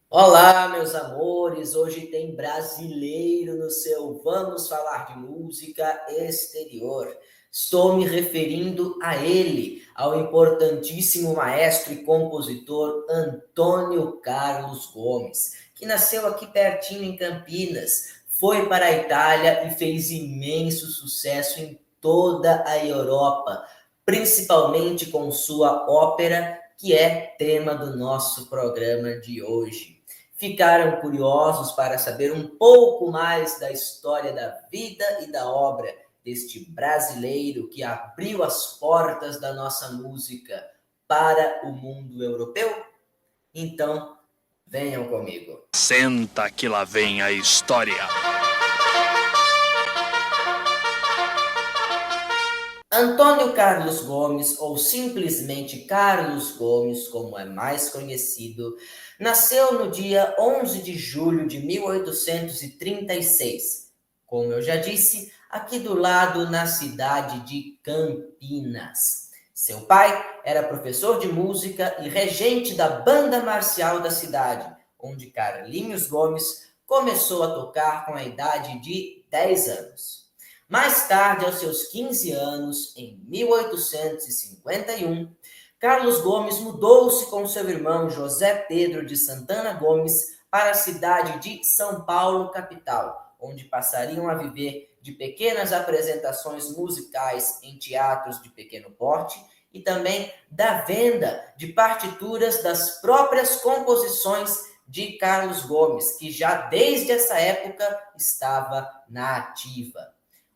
Olá, meus amores! Hoje tem brasileiro no seu Vamos Falar de Música Exterior. Estou me referindo a ele, ao importantíssimo maestro e compositor Antônio Carlos Gomes, que nasceu aqui pertinho em Campinas, foi para a Itália e fez imenso sucesso em toda a Europa, principalmente com sua ópera, que é tema do nosso programa de hoje. Ficaram curiosos para saber um pouco mais da história da vida e da obra deste brasileiro que abriu as portas da nossa música para o mundo europeu? Então, venham comigo. Senta que lá vem a história. Antônio Carlos Gomes, ou simplesmente Carlos Gomes, como é mais conhecido, nasceu no dia 11 de julho de 1836. Como eu já disse, aqui do lado, na cidade de Campinas. Seu pai era professor de música e regente da banda marcial da cidade, onde Carlinhos Gomes começou a tocar com a idade de 10 anos. Mais tarde, aos seus 15 anos, em 1851, Carlos Gomes mudou-se com seu irmão José Pedro de Santana Gomes para a cidade de São Paulo, capital, onde passariam a viver de pequenas apresentações musicais em teatros de pequeno porte e também da venda de partituras das próprias composições de Carlos Gomes, que já desde essa época estava na ativa.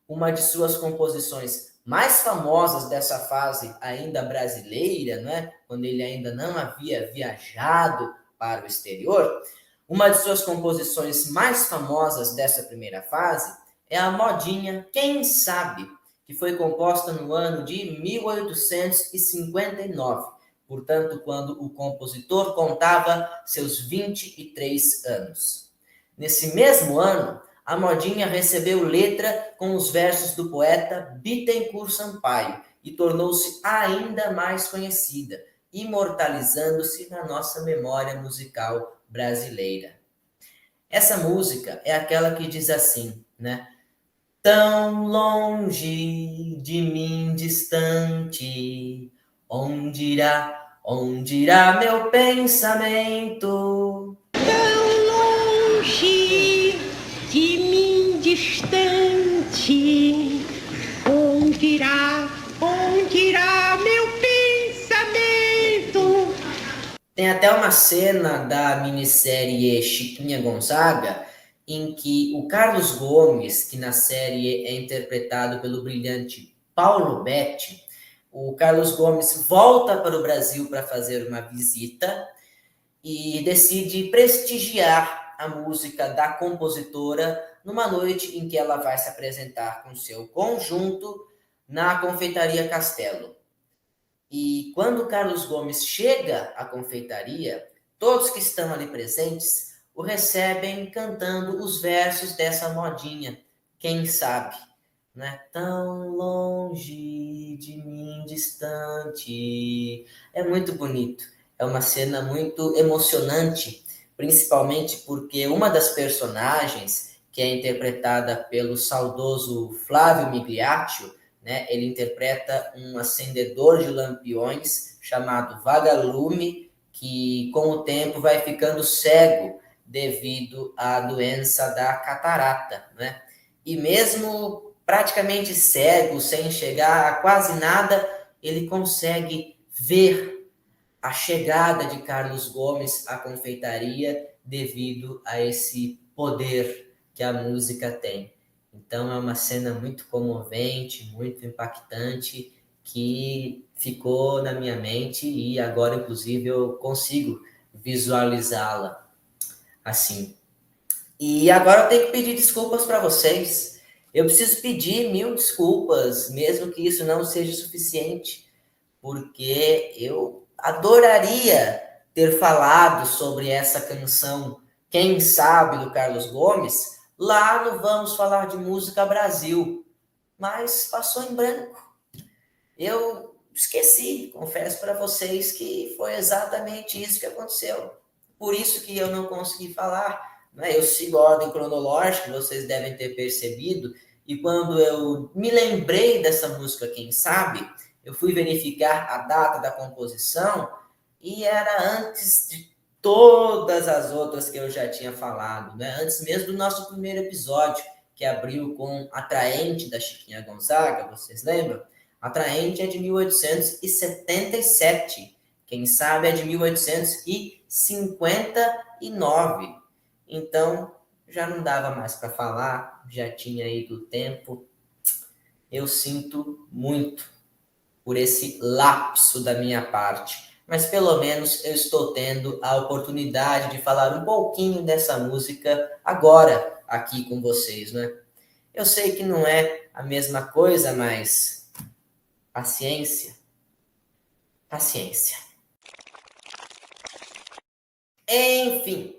Uma de suas composições mais famosas dessa fase ainda brasileira, né? Quando ele ainda não havia viajado para o exterior, uma de suas composições mais famosas dessa primeira fase é a modinha Quem Sabe, que foi composta no ano de 1859, portanto, quando o compositor contava seus 23 anos. Nesse mesmo ano, a modinha recebeu letra com os versos do poeta Bittencourt Sampaio e tornou-se ainda mais conhecida, imortalizando-se na nossa memória musical brasileira. Essa música é aquela que diz assim, né? Tão longe de mim distante, onde irá meu pensamento? Longe de mim distante, onde irá meu pensamento? Tem até uma cena da minissérie Chiquinha Gonzaga em que o Carlos Gomes, que na série é interpretado pelo brilhante Paulo Betti, o Carlos Gomes volta para o Brasil para fazer uma visita e decide prestigiar a música da compositora numa noite em que ela vai se apresentar com seu conjunto na Confeitaria Castelo. E quando Carlos Gomes chega à confeitaria, todos que estão ali presentes o recebem cantando os versos dessa modinha. Quem sabe, né? Tão longe de mim distante. É muito bonito. É uma cena muito emocionante, principalmente porque uma das personagens, que é interpretada pelo saudoso Flávio Migliaccio, né? Ele interpreta um acendedor de lampiões chamado Vagalume, que com o tempo vai ficando cego devido à doença da catarata, né? E mesmo praticamente cego, sem enxergar a quase nada, ele consegue ver a chegada de Carlos Gomes à confeitaria devido a esse poder que a música tem. Então é uma cena muito comovente, muito impactante, que ficou na minha mente e agora, inclusive, eu consigo visualizá-la assim. E agora eu tenho que pedir desculpas para vocês. Eu preciso pedir 1000 desculpas, mesmo que isso não seja suficiente, porque eu adoraria ter falado sobre essa canção Quem Sabe, do Carlos Gomes, lá no Vamos Falar de Música Brasil, mas passou em branco. Eu esqueci, confesso para vocês que foi exatamente isso que aconteceu. por isso que eu não consegui falar, né? Eu sigo a ordem cronológica, vocês devem ter percebido, e quando eu me lembrei dessa música, quem sabe, eu fui verificar a data da composição e era antes de todas as outras que eu já tinha falado, né? Antes mesmo do nosso primeiro episódio, que abriu com Atraente, da Chiquinha Gonzaga, vocês lembram? Atraente é de 1877, quem sabe é de 1859. Então, já não dava mais para falar, já tinha ido o tempo. Eu sinto muito por esse lapso da minha parte, mas pelo menos eu estou tendo a oportunidade de falar um pouquinho dessa música agora aqui com vocês, né? Eu sei que não é a mesma coisa, mas paciência, paciência. Enfim,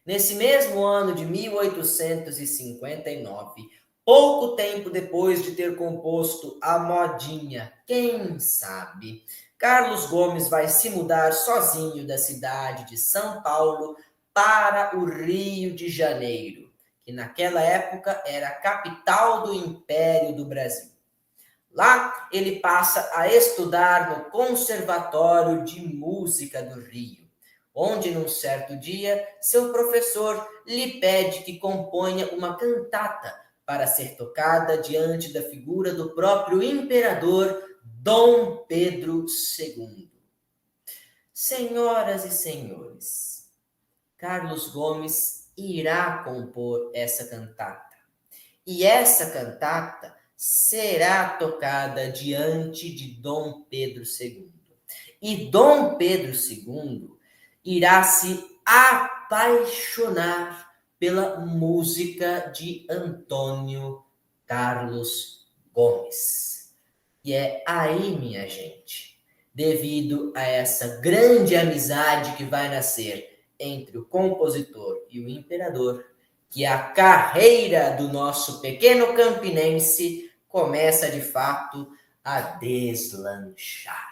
nesse mesmo ano de 1859, pouco tempo depois de ter composto a modinha, quem sabe, Carlos Gomes vai se mudar sozinho da cidade de São Paulo para o Rio de Janeiro, que naquela época era a capital do Império do Brasil. Lá ele passa a estudar no Conservatório de Música do Rio, onde num certo dia seu professor lhe pede que componha uma cantata para ser tocada diante da figura do próprio imperador Dom Pedro II. Senhoras e senhores, Carlos Gomes irá compor essa cantata. E essa cantata será tocada diante de Dom Pedro II. E Dom Pedro II irá se apaixonar pela música de Antônio Carlos Gomes. E é aí, minha gente, devido a essa grande amizade que vai nascer entre o compositor e o imperador, que a carreira do nosso pequeno campinense começa de fato a deslanchar.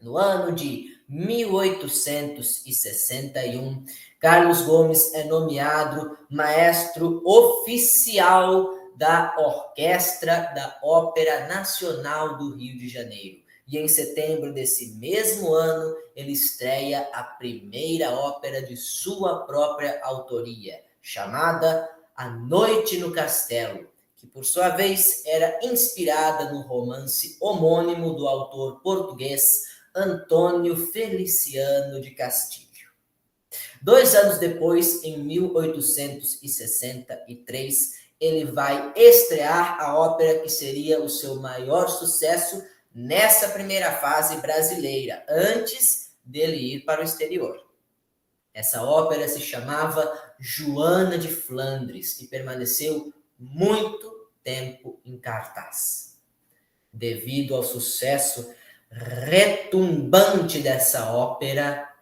No ano de 1861, Carlos Gomes é nomeado maestro oficial da Orquestra da Ópera Nacional do Rio de Janeiro. E em setembro desse mesmo ano, ele estreia a primeira ópera de sua própria autoria, chamada A Noite no Castelo, que por sua vez era inspirada no romance homônimo do autor português Antônio Feliciano de Castilho. 2 anos depois, em 1863, ele vai estrear a ópera que seria o seu maior sucesso nessa primeira fase brasileira, antes dele ir para o exterior. Essa ópera se chamava Joana de Flandres e permaneceu muito tempo em cartaz. Devido ao sucesso retumbante dessa ópera,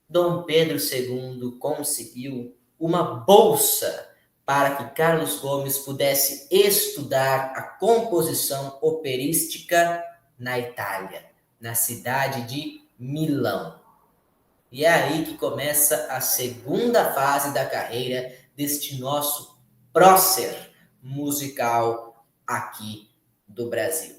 Dom Pedro II conseguiu uma bolsa para que Carlos Gomes pudesse estudar a composição operística na Itália, na cidade de Milão. E é aí que começa a segunda fase da carreira deste nosso prócer musical aqui do Brasil.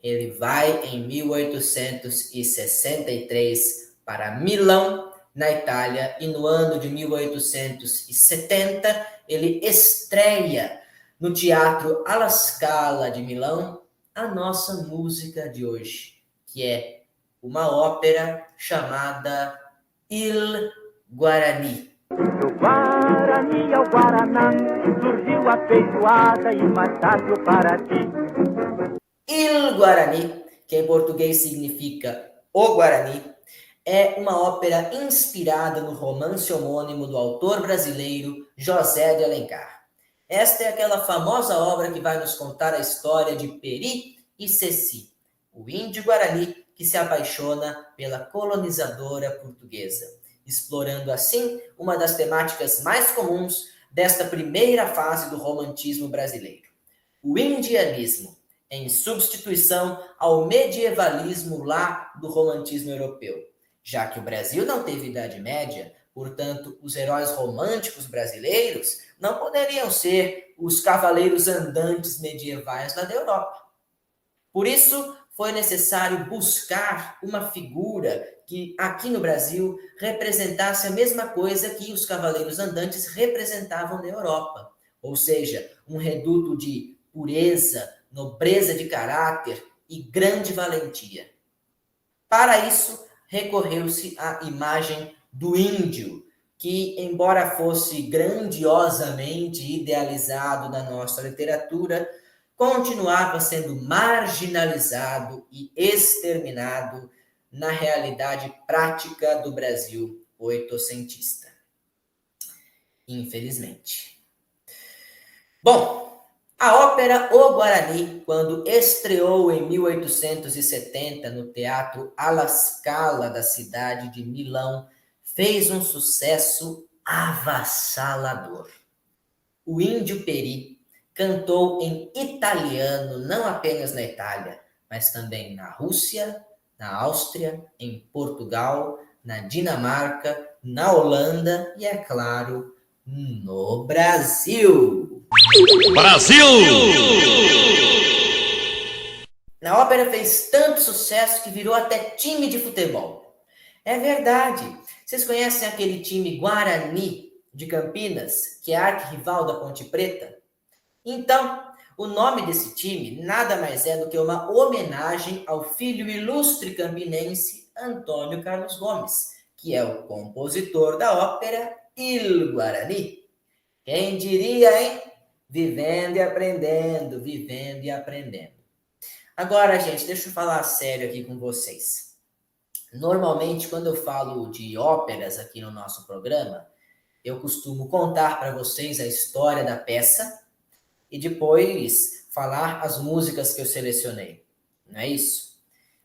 Ele vai em 1863 para Milão, na Itália, e no ano de 1870 ele estreia no Teatro alla Scala de Milão a nossa música de hoje, que é uma ópera chamada Il Guarani. Do Guarani ao Guaraná, surgiu a feijoada e mais tarde o Paraty. Il Guarani, que em português significa O Guarani, é uma ópera inspirada no romance homônimo do autor brasileiro José de Alencar. Esta é aquela famosa obra que vai nos contar a história de Peri e Ceci, o índio Guarani que se apaixona pela colonizadora portuguesa, explorando assim uma das temáticas mais comuns desta primeira fase do romantismo brasileiro, o indianismo, em substituição ao medievalismo lá do romantismo europeu, já que o Brasil não teve Idade Média, portanto, os heróis românticos brasileiros não poderiam ser os cavaleiros andantes medievais lá da Europa. Por isso, foi necessário buscar uma figura que, aqui no Brasil, representasse a mesma coisa que os cavaleiros andantes representavam na Europa. Ou seja, um reduto de pureza, nobreza de caráter e grande valentia. Para isso, recorreu-se à imagem do índio, que, embora fosse grandiosamente idealizado na nossa literatura, continuava sendo marginalizado e exterminado na realidade prática do Brasil oitocentista. Infelizmente. Bom, a ópera O Guarani, quando estreou em 1870 no Teatro Alla Scala da cidade de Milão, fez um sucesso avassalador. O Índio Peri cantou em italiano não apenas na Itália, mas também na Rússia, na Áustria, em Portugal, na Dinamarca, na Holanda e, é claro, no Brasil. Brasil! A ópera fez tanto sucesso que virou até time de futebol. É verdade. Vocês conhecem aquele time Guarani de Campinas, que é arquirrival da Ponte Preta? Então, o nome desse time nada mais é do que uma homenagem ao filho ilustre campinense Antônio Carlos Gomes, que é o compositor da ópera Il Guarani. Quem diria, hein? Vivendo e aprendendo, vivendo e aprendendo. Agora, gente, deixa eu falar sério aqui com vocês. Normalmente, quando eu falo de óperas aqui no nosso programa, eu costumo contar para vocês a história da peça e depois falar as músicas que eu selecionei. Não é isso?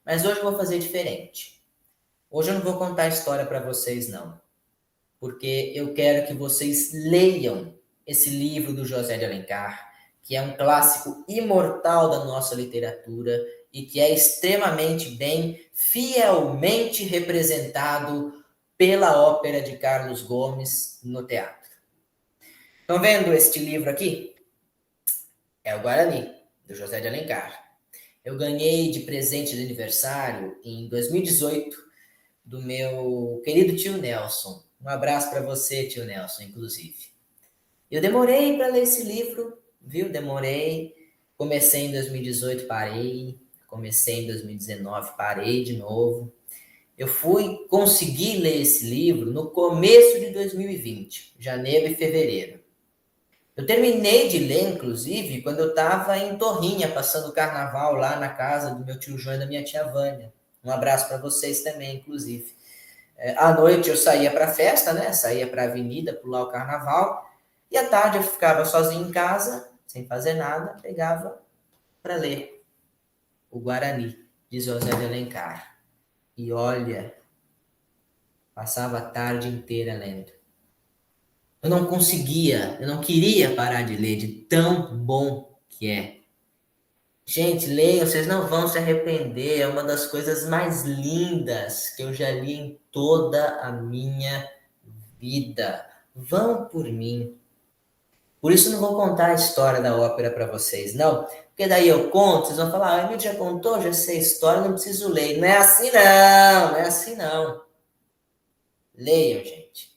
Mas hoje eu vou fazer diferente. Hoje eu não vou contar a história para vocês, não. Porque eu quero que vocês leiam esse livro do José de Alencar, que é um clássico imortal da nossa literatura e que é extremamente bem, fielmente representado pela ópera de Carlos Gomes no teatro. Estão vendo este livro aqui? É o Guarani, do José de Alencar. Eu ganhei de presente de aniversário em 2018 do meu querido tio Nelson. Um abraço para você, tio Nelson, inclusive. Eu demorei para ler esse livro, viu? Demorei. Comecei em 2018, parei. Comecei em 2019, parei de novo. Eu fui conseguir ler esse livro no começo de 2020, janeiro e fevereiro. Eu terminei de ler, inclusive, quando eu estava em Torrinha, passando o carnaval lá na casa do meu tio João e da minha tia Vânia. Um abraço para vocês também, inclusive. À noite eu saía para a festa, né? Saía para a avenida, pular o carnaval. E à tarde eu ficava sozinho em casa, sem fazer nada, pegava para ler o Guarani, de José de Alencar. E olha, passava a tarde inteira lendo. Eu não conseguia, eu não queria parar de ler, de tão bom que é. Gente, leiam, vocês não vão se arrepender. É uma das coisas mais lindas que eu já li em toda a minha vida. Vão por mim. Por isso não vou contar a história da ópera para vocês, não. Porque daí eu conto, vocês vão falar, Emílio já contou, já sei a história, não preciso ler. Não é assim não, não é assim não. Leiam, gente.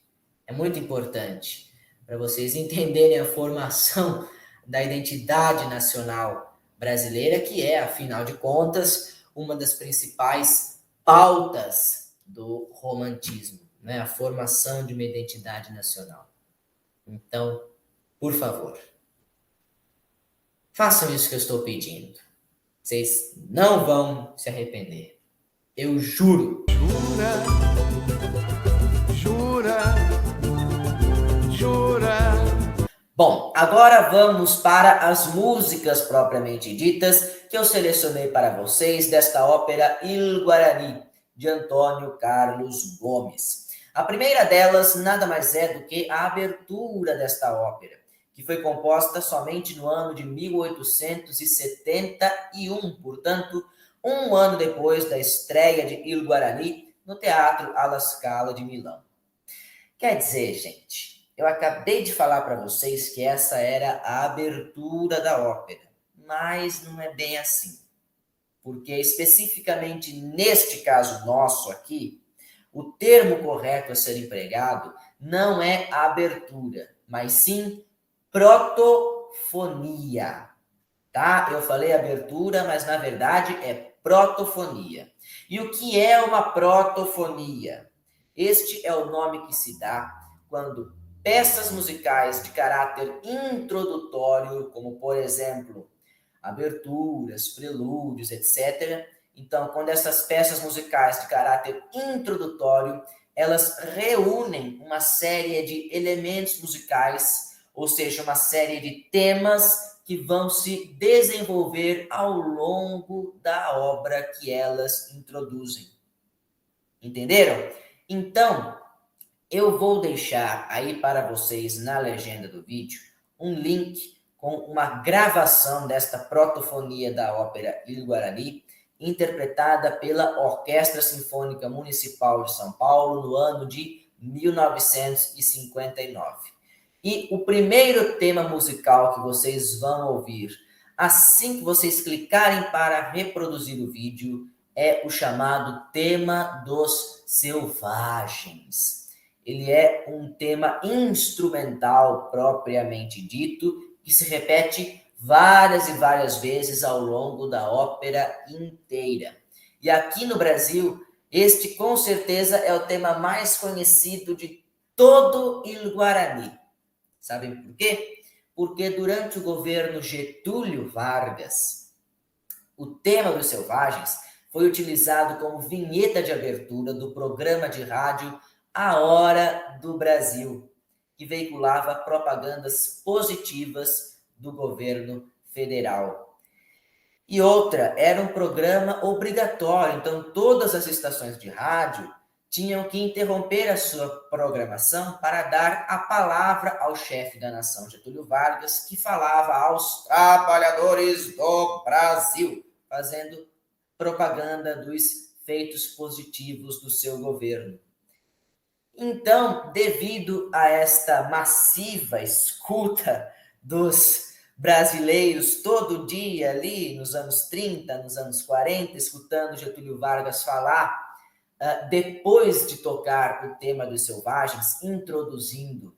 É muito importante para vocês entenderem a formação da identidade nacional brasileira, que é, afinal de contas, uma das principais pautas do romantismo, né? A formação de uma identidade nacional. Então, por favor, façam isso que eu estou pedindo. Vocês não vão se arrepender. Eu juro. Jura, jura. Bom, agora vamos para as músicas propriamente ditas que eu selecionei para vocês desta ópera Il Guarani, de Antônio Carlos Gomes. A primeira delas nada mais é do que a abertura desta ópera, que foi composta somente no ano de 1871, portanto, um ano depois da estreia de Il Guarani, no Teatro alla Scala de Milão. Quer dizer, gente, eu acabei de falar para vocês que essa era a abertura da ópera, mas não é bem assim. Porque especificamente neste caso nosso aqui, o termo correto a ser empregado não é abertura, mas sim protofonia, tá? Eu falei abertura, mas na verdade é protofonia. E o que é uma protofonia? Este é o nome que se dá quando peças musicais de caráter introdutório, como por exemplo, aberturas, prelúdios, etc. Então, quando essas peças musicais de caráter introdutório, elas reúnem uma série de elementos musicais, ou seja, uma série de temas que vão se desenvolver ao longo da obra que elas introduzem. Entenderam? Então, eu vou deixar aí para vocês na legenda do vídeo um link com uma gravação desta protofonia da ópera Il Guarani, interpretada pela Orquestra Sinfônica Municipal de São Paulo no ano de 1959. E o primeiro tema musical que vocês vão ouvir assim que vocês clicarem para reproduzir o vídeo é o chamado Tema dos Selvagens. Ele é um tema instrumental propriamente dito, que se repete várias e várias vezes ao longo da ópera inteira. E aqui no Brasil, este com certeza é o tema mais conhecido de todo Il Guarani. Sabem por quê? Porque durante o governo Getúlio Vargas, o tema dos Selvagens foi utilizado como vinheta de abertura do programa de rádio A Hora do Brasil, que veiculava propagandas positivas do governo federal. E outra, era um programa obrigatório, então todas as estações de rádio tinham que interromper a sua programação para dar a palavra ao chefe da nação, Getúlio Vargas, que falava aos trabalhadores do Brasil, fazendo propaganda dos feitos positivos do seu governo. Então, devido a esta massiva escuta dos brasileiros todo dia ali, nos anos 30, nos anos 40, escutando Getúlio Vargas falar, depois de tocar o tema dos Selvagens, introduzindo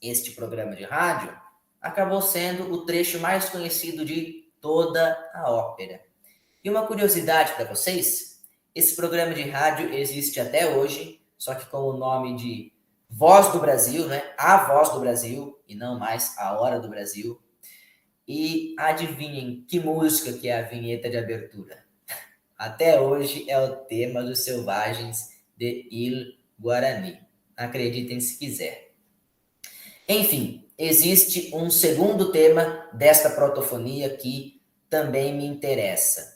este programa de rádio, acabou sendo o trecho mais conhecido de toda a ópera. E uma curiosidade para vocês, esse programa de rádio existe até hoje, só que com o nome de Voz do Brasil, né? A Voz do Brasil, e não mais A Hora do Brasil. E adivinhem que música que é a vinheta de abertura? Até hoje é o tema dos Selvagens de Il Guarani. Acreditem se quiser. Enfim, existe um segundo tema desta protofonia que também me interessa.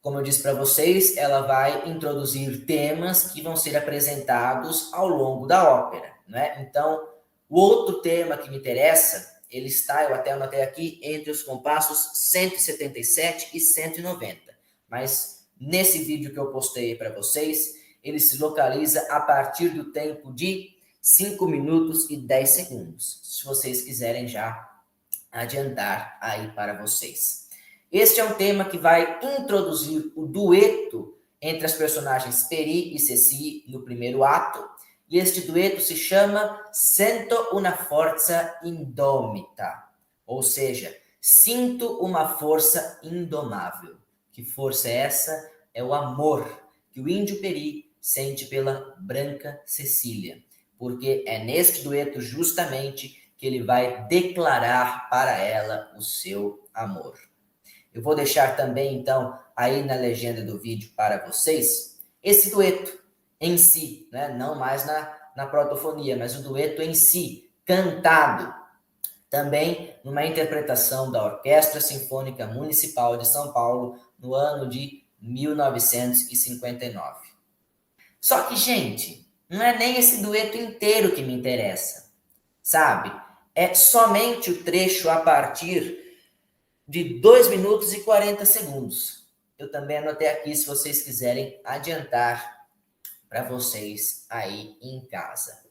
Como eu disse para vocês, ela vai introduzir temas que vão ser apresentados ao longo da ópera, né? Então, o outro tema que me interessa, ele está, eu até anotei aqui, entre os compassos 177 e 190. Mas nesse vídeo que eu postei para vocês, ele se localiza a partir do tempo de 5 minutos e 10 segundos. Se vocês quiserem já adiantar aí para vocês. Este é um tema que vai introduzir o dueto entre as personagens Peri e Ceci no primeiro ato. E este dueto se chama Sento una forza indomita. Ou seja, sinto uma força indomável. Que força é essa? É o amor que o índio Peri sente pela branca Cecília. Porque é neste dueto justamente que ele vai declarar para ela o seu amor. Eu vou deixar também, então, aí na legenda do vídeo para vocês, esse dueto em si, né? Não mais na protofonia, mas o dueto em si, cantado, também numa interpretação da Orquestra Sinfônica Municipal de São Paulo, no ano de 1959. Só que, gente, não é nem esse dueto inteiro que me interessa, sabe? É somente o trecho a partir de 2 minutos e 40 segundos. Eu também anotei aqui, se vocês quiserem adiantar para vocês aí em casa.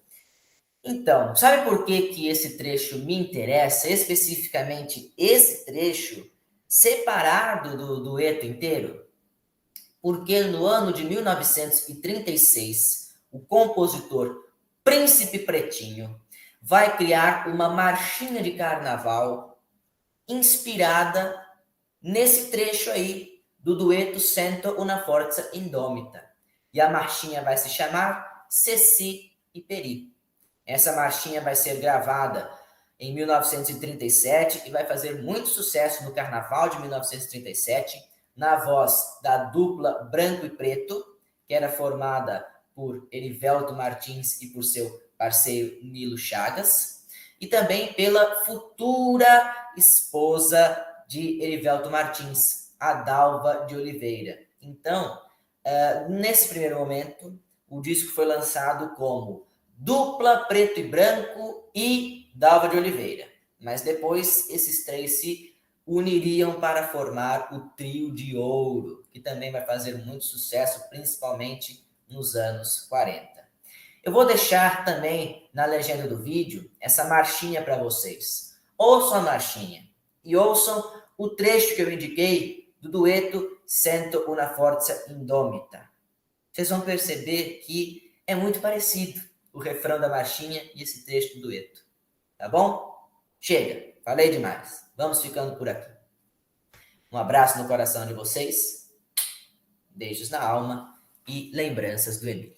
Então, sabe por que que esse trecho me interessa, especificamente esse trecho, separado do dueto inteiro? Porque no ano de 1936, o compositor Príncipe Pretinho vai criar uma marchinha de carnaval inspirada nesse trecho aí do dueto Sento una forza indomita. E a marchinha vai se chamar Ceci e Peri. Essa marchinha vai ser gravada em 1937 e vai fazer muito sucesso no Carnaval de 1937, na voz da dupla Branco e Preto, que era formada por Erivelto Martins e por seu parceiro Nilo Chagas, e também pela futura esposa de Erivelto Martins, Adalva de Oliveira. Então, nesse primeiro momento, o disco foi lançado como Dupla Preto e Branco e Dalva de Oliveira. Mas depois esses três se uniriam para formar o Trio de Ouro, que também vai fazer muito sucesso, principalmente nos anos 40. Eu vou deixar também na legenda do vídeo essa marchinha para vocês. Ouçam a marchinha e ouçam o trecho que eu indiquei do dueto Sento una forza indomita. Vocês vão perceber que é muito parecido o refrão da marchinha e esse trecho do dueto. Tá bom? Chega, falei demais. Vamos ficando por aqui. Um abraço no coração de vocês, beijos na alma e lembranças do Emílio.